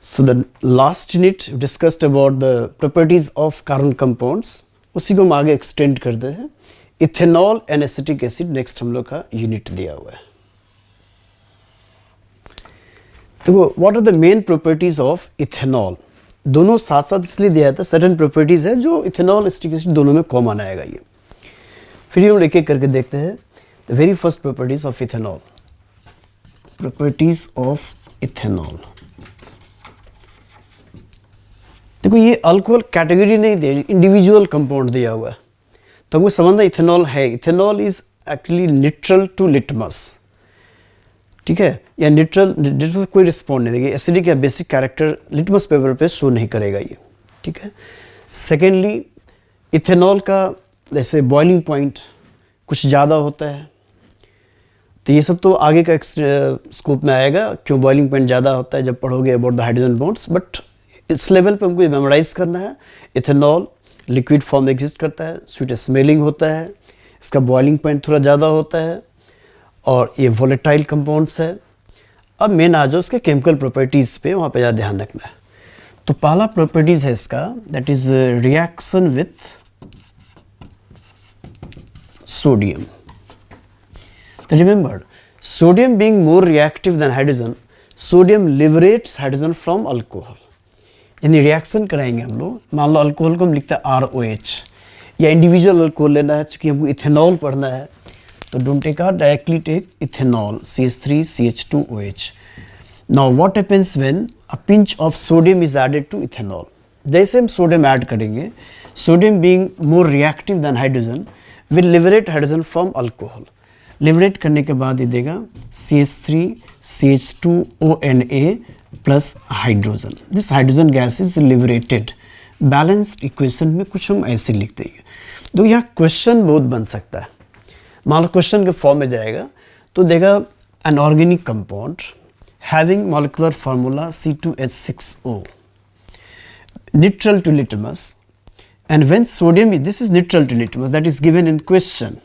So the last unit we discussed about the properties of carbon compounds. उसी को हम आगे एक्सटेंड करते हैं. Ethanol and acetic acid next हम लोग का यूनिट दिया हुआ है. देखो what are the main properties of ethanol. दोनों साथ साथ इसलिए दिया था, सर्टेन प्रॉपर्टीज है जो इथेनॉल एसिटिक एसिड दोनों में कॉमन आएगा. ये फिर हम एक एक करके देखते हैं. The very first properties of ethanol. Properties of ethanol. देखो ये अल्कोहल कैटेगरी नहीं दे, इंडिविजुअल कंपाउंड दिया हुआ है. तो हमको समझना इथेनॉल है. Ethanol is actually neutral to litmus. ठीक है, या न्यूट्रल कोई रिस्पॉन्ड नहीं देगी. एसिडिक या बेसिक कैरेक्टर लिटमस पेपर पे शो नहीं करेगा ये. ठीक है. सेकेंडली इथेनॉल का जैसे बॉइलिंग पॉइंट कुछ ज़्यादा होता है. तो ये सब तो आगे का स्कोप में आएगा क्यों बॉइलिंग पॉइंट ज़्यादा होता है जब पढ़ोगे about the hydrogen bonds. But इस लेवल पे हमको ये मेमोराइज करना है. इथेनॉल लिक्विड फॉर्म में एग्जिस्ट करता है, स्वीट स्मेलिंग होता है, इसका बॉइलिंग पॉइंट थोड़ा ज़्यादा होता है और ये वोलेटाइल कंपाउंड्स है. अब मेन आ जाओ उसके केमिकल प्रॉपर्टीज़ पे, वहाँ पे ज़्यादा ध्यान रखना है. तो पहला प्रॉपर्टीज़ है इसका, that is reaction with sodium. तो remember, sodium being more reactive than hydrogen, sodium liberates hydrogen from alcohol. यानी रिएक्शन कराएंगे हम लोग. मान लो अल्कोहल को हम लिखते हैं ROH, या इंडिविजुअल अल्कोहल लेना है क्योंकि हमको इथेनॉल पढ़ना है. तो don't take out, directly take ethanol CH3CH2OH. Now what happens when a pinch of sodium is added to ethanol. जैसे हम सोडियम ऐड करेंगे, sodium being more reactive than hydrogen will liberate hydrogen from alcohol. Liberate करने के बाद ये देगा CH3CH2ONA plus hydrogen. This hydrogen gas is liberated. Balanced equation में कुछ हम ऐसे लिखते हैं. तो यहाँ क्वेश्चन बहुत बन सकता है. मान लो क्वेश्चन के फॉर्म में जाएगा तो देगा an organic compound having molecular formula C2H6O neutral to litmus, and when sodium is, this is neutral to litmus, that is given in question,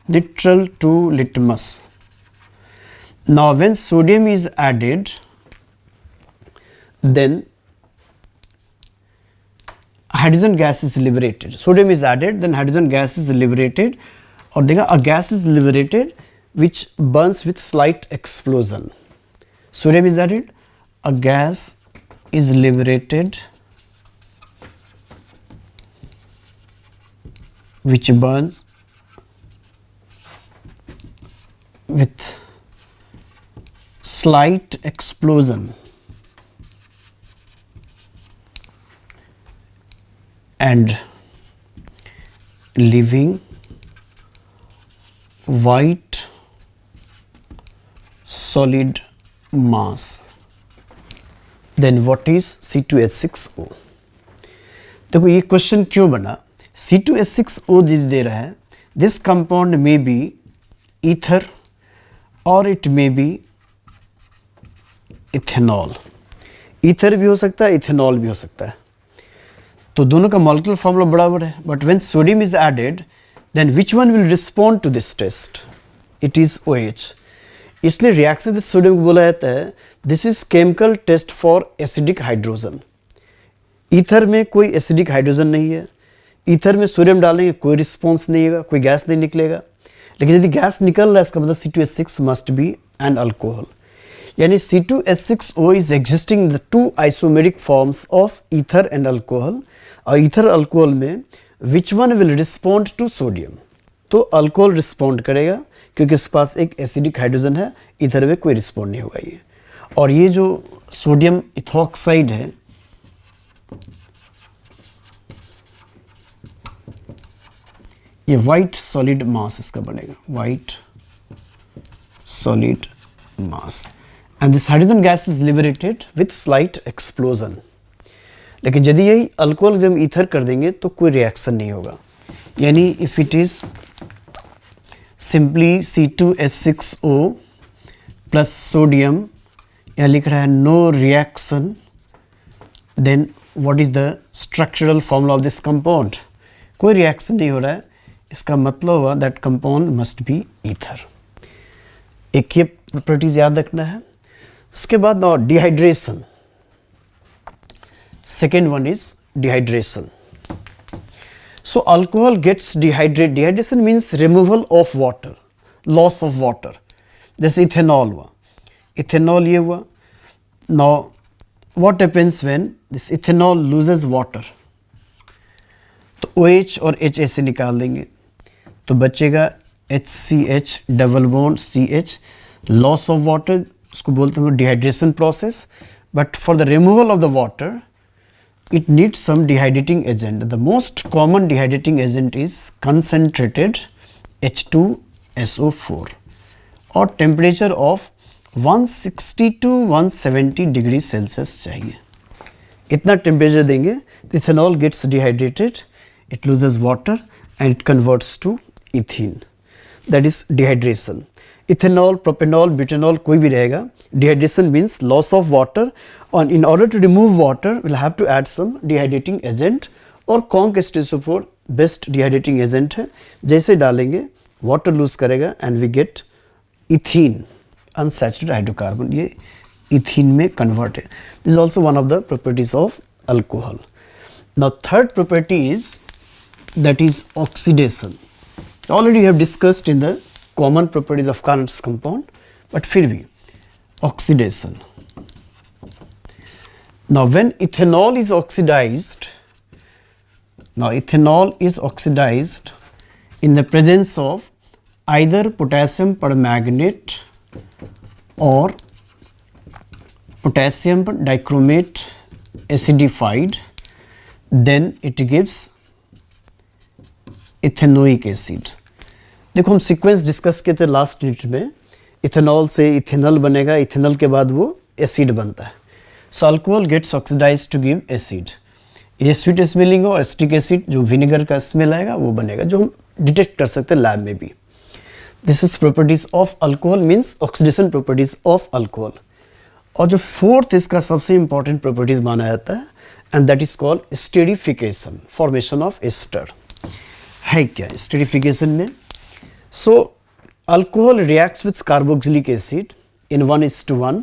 neutral to litmus. Now when sodium is added, then hydrogen gas is liberated. Sodium is added, then hydrogen gas is liberated, और देखा a gas is liberated which burns with slight explosion. Sodium is added, a gas is liberated which burns with slight explosion and leaving white solid mass. Then what is C2H6O? देखो ये question क्यों बना. C2H6O दे रहा है. This compound may be ether और it may be ethanol. Ether भी हो सकता है, इथेनॉल भी हो सकता है. तो दोनों का मॉलिक्यूलर फॉर्मूला बराबर है. But when sodium is added, then which one will respond to this test? It is OH. इसलिए रिएक्शन विद सोडियम को बोला जाता है this is chemical test for acidic hydrogen. Ether में कोई एसिडिक हाइड्रोजन नहीं है. ईथर में सोडियम डालेंगे कोई रिस्पॉन्स नहीं होगा, कोई गैस नहीं निकलेगा. लेकिन यदि गैस निकल रहा है इसका मतलब C2H6 must be N alcohol. यानी C2H6O is existing the two isomeric forms of ether and alcohol. और ईथर अल्कोहल में which one will respond to sodium? तो अल्कोहल रिस्पॉन्ड करेगा क्योंकि उसके पास एक एसिडिक हाइड्रोजन है. ईथर में कोई रिस्पॉन्ड नहीं होगा ये. और ये जो सोडियम इथॉक्साइड है, ये वाइट सॉलिड मास इसका बनेगा, white solid mass. And this hydrogen gas is liberated with slight explosion. लेकिन यदि यही अल्कोहल जब ईथर कर देंगे तो कोई रिएक्शन नहीं होगा. यानी if it is simply C2H6O plus sodium, यहाँ लिख रहा है no reaction, then what is the structural formula of this compound? कोई रिएक्शन नहीं हो रहा है. इसका मतलब हुआ that compound must be ether. एक ये प्रॉपर्टीज याद रखना है. उसके बाद dehydration. second one is dehydration. So alcohol gets dehydrated. Dehydration means removal of water, loss of water. जैसे इथेनॉल हुआ, इथेनॉल ये हुआ. Now what happens when this ethanol loses water? तो OH और H ऐसे निकाल देंगे तो बचेगा HCH double bond CH. Loss of water उसको बोलते हैं dehydration process. But for the removal of the water it needs some dehydrating agent. The most common dehydrating agent is concentrated H2SO4 और temperature of 160 to 170 degree Celsius चाहिए. इतना temperature देंगे तो ethanol gets dehydrated, it loses water and it converts to ethene. That is dehydration. Ethanol, propanol, butanol कोई भी रहेगा. Dehydration means loss of water और in order to remove water will have to add some dehydrating agent और conc H2SO4 best dehydrating agent है. जैसे डालेंगे water lose करेगा and we get ethene, unsaturated hydrocarbon. ये इथीन में convert है. This is also one of the properties of alcohol. Now third property is that is oxidation. Already we have discussed in the common properties of Carnot's compound, but फिर भी oxidation. Now when ethanol is oxidized, in the presence of either potassium permanganate or potassium dichromate acidified, then it gives ethanoic acid. देखो हम sequence discuss किए थे last unit में. Ethanol से ethanol बनेगा, ethanol के बाद वो एसिड बनता है. So alcohol gets oxidise to give acid. ये स्वीट स्मेलिंग और एसिटिक एसिड जो विनेगर का स्मेल आएगा वो बनेगा, जो हम डिटेक्ट कर सकते हैं लैब में भी. This is properties of alcohol, means oxidation properties of alcohol. और जो फोर्थ इसका सबसे इंपॉर्टेंट प्रॉपर्टीज माना जाता है and that is called esterification, formation of ester. है क्या एस्टेरिफिकेशन में? So alcohol reacts with carboxylic acid in 1:1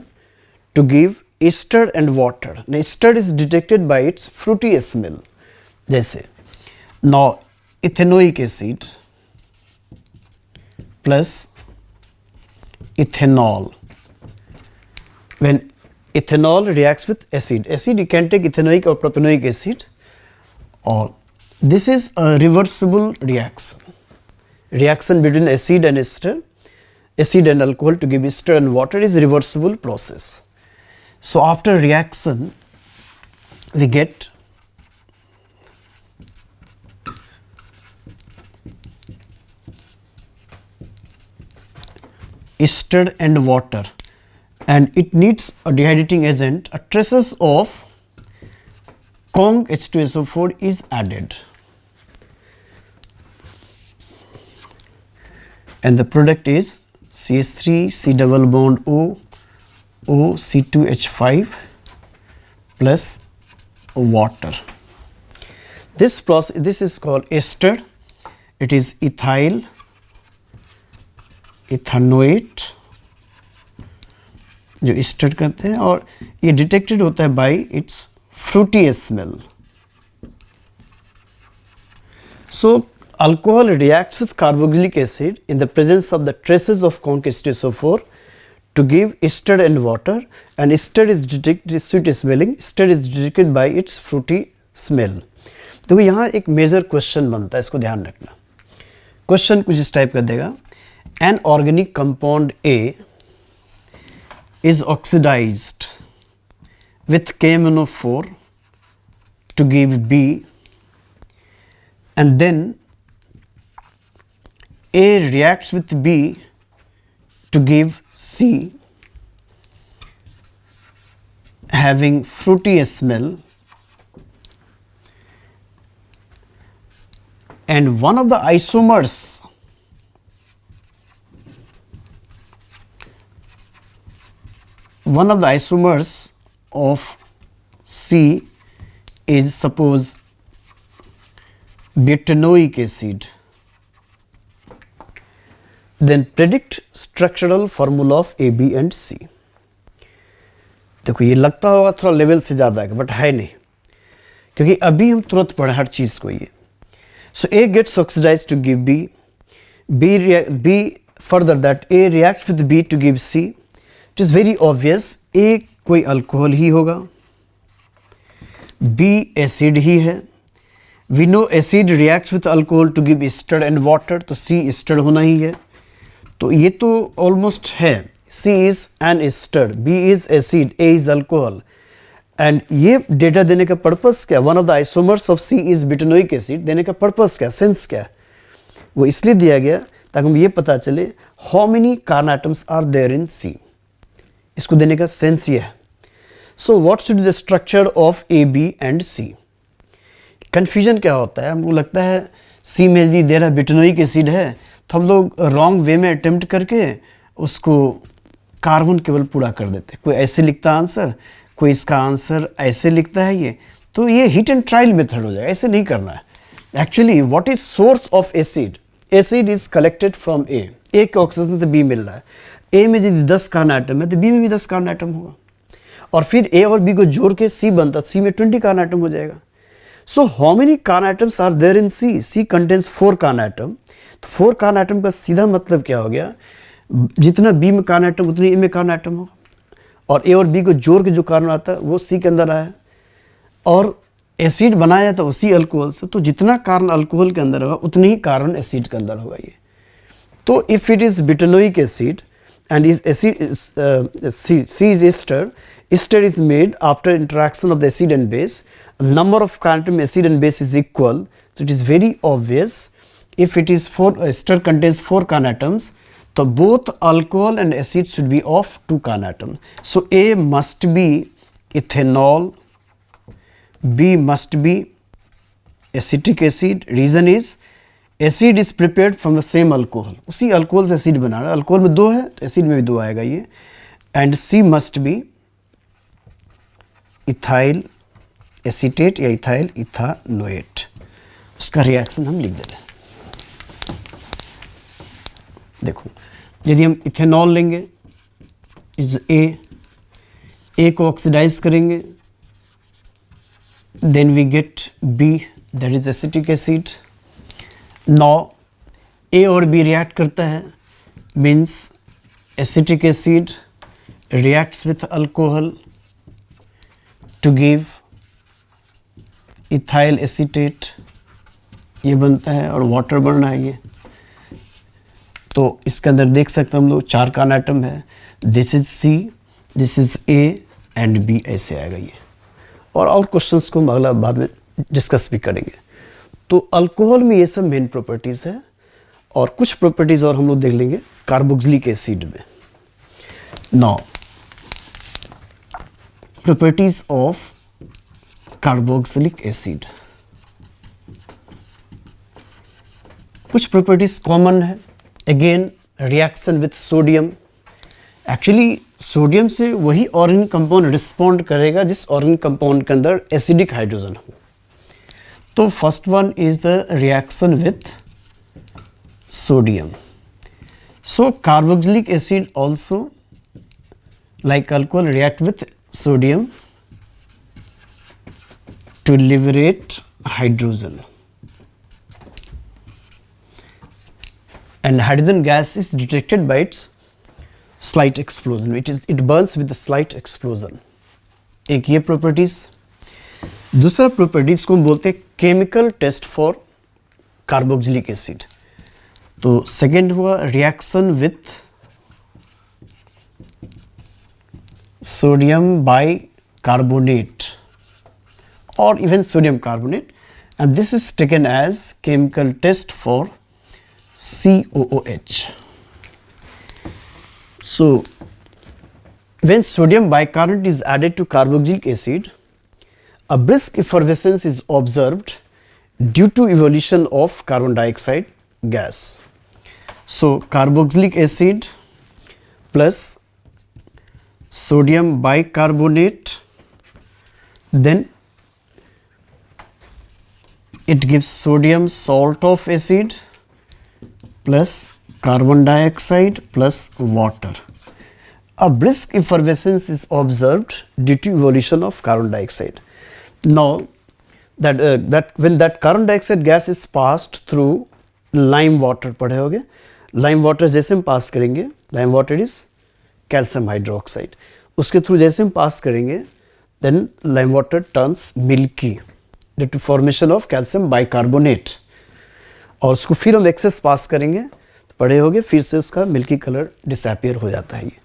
to give ester and water. Now ester is detected by its fruity smell. जैसे now ethanoic acid plus ethanol. When ethanol reacts with acid, you can take ethanoic or propanoic acid, or this is a reversible reaction between acid and ester. Acid and alcohol to give ester and water is a reversible process. So after reaction we get ester and water, and it needs a dehydrating agent. A traces of conc H2SO4 is added, and the product is CH3 C double bond O O C2H5 plus water. This process, this is called ester. It is ethyl ethanoate जो ester कहते हैं, और ये detected होता है bye it's fruity smell. So alcohol reacts with carboxylic acid in the presence of the traces of conc H2SO4 to give ester and water, and ester is detected sweet smelling. Ester is detected by its fruity smell. तो यहाँ एक major question बनता है, इसको ध्यान रखना. Question कुछ इस टाइप का देगा. An organic compound A is oxidized with KMnO4 to give B, and then A reacts with B to give C, having fruity smell, and one of the isomers of C is, suppose, butanoic acid. Then predict structural formula of A, B and C. देखो ये लगता होगा थोड़ा level से ज़्यादा है, but है नहीं. क्योंकि अभी हम तुरंत पढ़े हर चीज़ को ये. So A gets oxidized to give B. B further that A reacts with B to give C. It is very obvious. A कोई अल्कोहल ही होगा, B एसिड ही है. We know acid reacts with alcohol to give ester and water. तो C ester होना ही है. तो ये तो almost है. C is an ester, B is acid, A is alcohol. And ये डेटा देने का पर्पस क्या? One of the isomers of C is butanoic acid देने का पर्पस क्या, सेंस क्या? वो इसलिए दिया गया ताकि हम ये पता चले how many carbon atoms are there in C. इसको देने का सेंस ये है. So what should the structure of A B and C? Confusion क्या होता है, हमको लगता है सी में यदि दे रहा बिटनोइक एसिड है तो हम लोग रॉन्ग वे में अटेम्प्ट करके उसको कार्बन केवल पूरा कर देते. कोई ऐसे लिखता आंसर, कोई इसका आंसर ऐसे लिखता है ये, तो ये हिट एंड ट्रायल मेथड हो जाएगा. ऐसे नहीं करना है. Actually what is source of acid? Acid is collected from A. A के ऑक्सीजन से बी मिल रहा है. ए में यदि 10 कार्बन एटम है तो बी में भी 10 कार्बन एटम होगा, और फिर ए और बी को जोड़ के सी बनता, सी में 20 कार्बन एटम हो जाएगा. So how many carbon atoms are there in C? C contains 4 carbon atom. तो 4 कार्बन एटम का सीधा मतलब क्या हो गया, जितना बी में कार्बन एटम उतनी ए में कार्बन एटम होगा, और ए और बी को जोड़ के जो कार्बन आता है वो सी के अंदर आया, और एसिड बनाया था उसी अल्कोहल से, तो जितना कार्बन अल्कोहल के अंदर होगा उतनी ही कार्बन एसिड के अंदर होगा ये. तो if it is butanoic acid and is acid C is ester, ester is made after interaction of the acid and base. Number of carbon atom acid and base is equal. तो it is very obvious if it is 4 ester contains 4 carbon atoms, so both alcohol and acid should be of 2 carbon atoms. So A must be ethanol, B must be acetic acid. Reason is acid is prepared from the same alcohol. उसी alcohol से acid बना रहा है. Alcohol में 2 है तो acid में भी 2 आएगा ये. And C must be ethyl acetate या इथाइल इथानोएट. उसका रिएक्शन हम लिख देते हैं. देखो, यदि हम इथेनॉल लेंगे इज ए को ऑक्सीडाइज करेंगे, then we get B that is acetic acid. Now A और बी रिएक्ट करता है, means acetic acid reacts with alcohol to give ethyl acetate, ये बनता है, और वाटर बन रहा है ये. तो इसके अंदर देख सकते हैं हम लोग 4 कार्बन एटम है. This is C, this is A and B, ऐसे आएगा ये. और क्वेश्चंस को हम अगला बाद में डिस्कस भी करेंगे. तो अल्कोहल में ये सब मेन प्रॉपर्टीज़ है, और कुछ प्रॉपर्टीज़ और हम लोग देख लेंगे कार्बोक्सिलिक एसिड में. Now properties of carboxylic acid. कुछ प्रॉपर्टीज कॉमन है. Again reaction with sodium. Actually sodium से वही ऑर्गेनिक कंपाउंड रिस्पॉन्ड करेगा जिस ऑर्गेनिक कंपाउंड के अंदर एसिडिक हाइड्रोजन हो. तो first one is the reaction with sodium. So carboxylic acid also like alcohol react with sodium to liberate hydrogen, and hydrogen gas is detected by its slight explosion. It burns with a slight explosion. एक ये properties. दूसरा properties को हम बोलते हैं chemical test for carboxylic acid. तो second हुआ reaction with sodium bicarbonate or even sodium carbonate, and this is taken as chemical test for COOH. So when sodium bicarbonate is added to carboxylic acid, a brisk effervescence is observed due to evolution of carbon dioxide gas. So carboxylic acid plus sodium bicarbonate, then it gives sodium salt of acid plus carbon dioxide plus water. A brisk effervescence is observed due to evolution of carbon dioxide. Now that when that carbon dioxide gas is passed through lime water, पढ़े होगे, lime water जैसे हम पास करेंगे, lime water is calcium hydroxide, उसके through जैसे हम पास करेंगे, then lime water turns milky due to formation of calcium bicarbonate, और उसको फिर हम एक्सेस पास करेंगे तो पढ़े होगे, फिर से उसका मिल्की कलर डिसअपियर हो जाता है। ये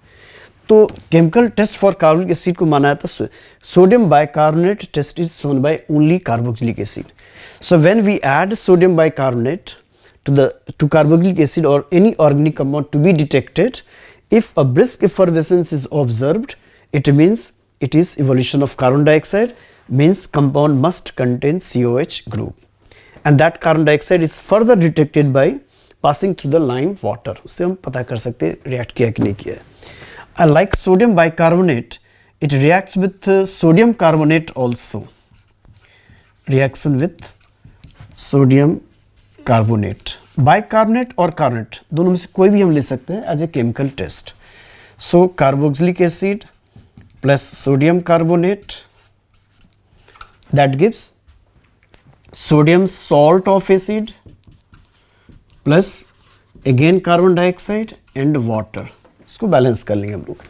तो chemical test for carboxylic acid को माना जाता है sodium bicarbonate test is shown by only carboxylic acid. So when we add sodium bicarbonate to carboxylic acid or any organic compound to be detected, if a brisk effervescence is observed, it means it is evolution of carbon dioxide, means compound must contain COH group, and that carbon dioxide is further detected by passing through the lime water. उससे हम पता कर सकते हैं react किया कि नहीं किया है। Like sodium bicarbonate, it reacts with sodium carbonate also. Reaction with sodium carbonate, bicarbonate और कार्बोनेट दोनों में से कोई भी हम ले सकते हैं as a chemical test. So carboxylic acid plus sodium carbonate, that gives sodium salt of acid plus again carbon dioxide and water, इसको बैलेंस कर लेंगे हम लोग,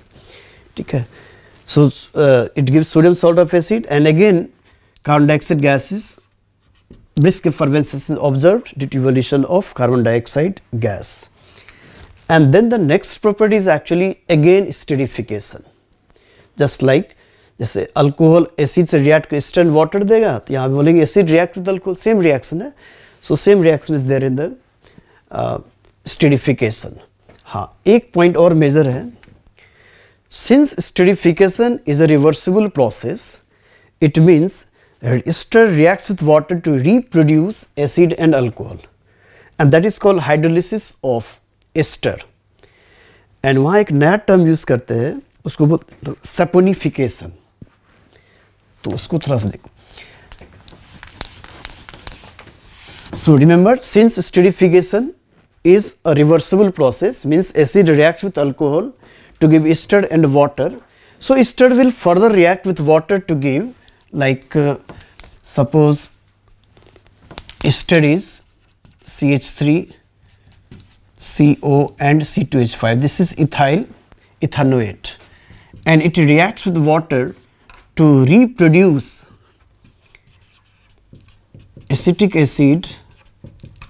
ठीक है। So it gives sodium salt of acid and again carbon dioxide gases, brisk effervescence is observed due to evolution of carbon dioxide gas. And then the next property is actually again esterification. Just like जैसे alcohol acid से react कर ester and water देगा, तो यहाँ बोलेंगे acid react with alcohol, same reaction है। So same reaction is there in the esterification. हाँ, एक पॉइंट और मेजर है, since esterification is a reversible process, it means ester reacts with water to reproduce acid and alcohol, and that is called hydrolysis of ester. And वहाँ एक नया term use करते हैं, उसको बोलते सपोनिफिकेशन। तो उसको थोड़ा सा देखो। So remember, since esterification is a reversible process, means acid reacts with alcohol to give ester and water. So ester will further react with water to give, like suppose ester is CH3, CO and C2H5. This is ethyl ethanoate, and it reacts with water to reproduce acetic acid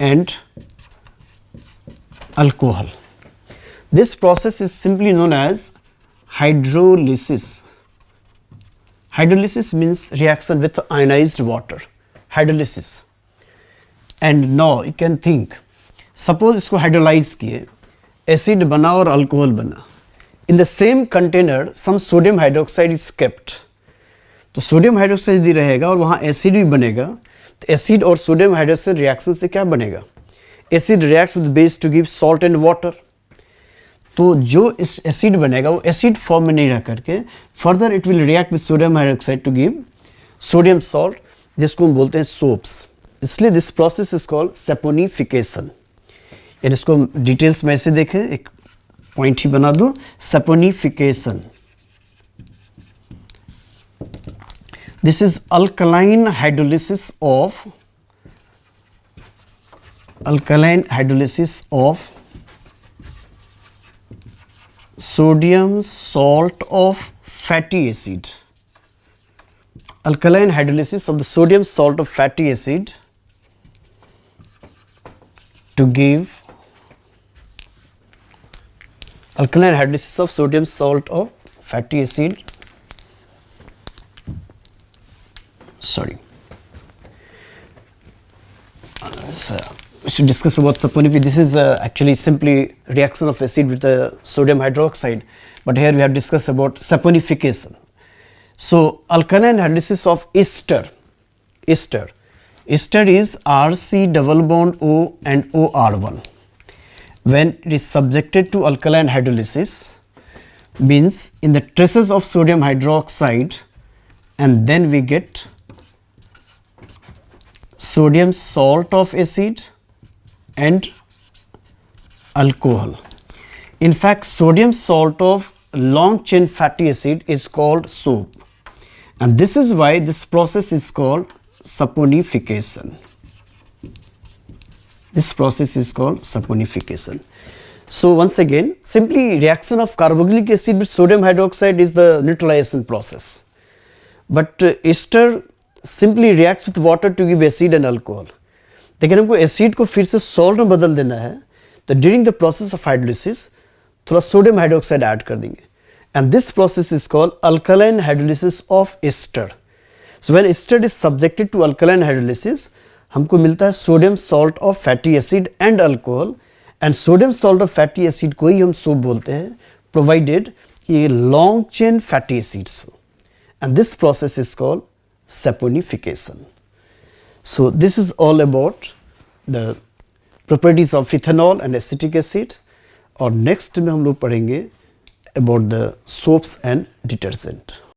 and alcohol. This process is simply known as hydrolysis. Hydrolysis means reaction with ionized water, hydrolysis. And now you can think, suppose इसको hydrolyze किए, acid बना और alcohol बना, in the same container some sodium hydroxide is kept, तो sodium hydroxide यदि रहेगा और वहाँ acid भी बनेगा, तो acid और sodium hydroxide reaction से क्या बनेगा? Acid reacts with base to give salt and water. तो जो इस एसिड बनेगा वो एसिड फॉर्म में नहीं रह करके further it will react with sodium hydroxide to give sodium salt, जिसको हम बोलते हैं सोप्स। इसलिए this process is called saponification. यानी इसको डिटेल्स में ऐसे देखें, एक पॉइंट ही बना दो, saponification. This is alkaline hydrolysis of sodium salt of fatty acid. Alkaline hydrolysis of the sodium salt of fatty acid to give alkaline hydrolysis of sodium salt of fatty acid. Sorry. We should discuss about saponification. This is actually simply reaction of acid with the sodium hydroxide, but here we have discussed about saponification. So alkaline hydrolysis of ester. Ester is RC double bond O and OR1. When it is subjected to alkaline hydrolysis, means in the traces of sodium hydroxide, and then we get sodium salt of acid and alcohol. In fact, sodium salt of long chain fatty acid is called soap, and this is why this process is called saponification. This process is called saponification. So once again, simply reaction of carboxylic acid with sodium hydroxide is the neutralization process. But ester simply reacts with water to give acid and alcohol. लेकिन हमको acid को फिर से salt में बदल देना है, तो during the process of hydrolysis थोड़ा सोडियम हाइड्रोक्साइड ऐड कर देंगे, and this process is called alkaline hydrolysis of ester. So when ester is subjected to alkaline hydrolysis, हमको मिलता है sodium salt of fatty acid and alcohol, and sodium salt of fatty acid को ही हम soap बोलते हैं, provided ये long chain fatty acids हो, and this process is called saponification. So this is all about the properties of ethanol and acetic acid. और next में हम लोग पढ़ेंगे about the soaps and detergent.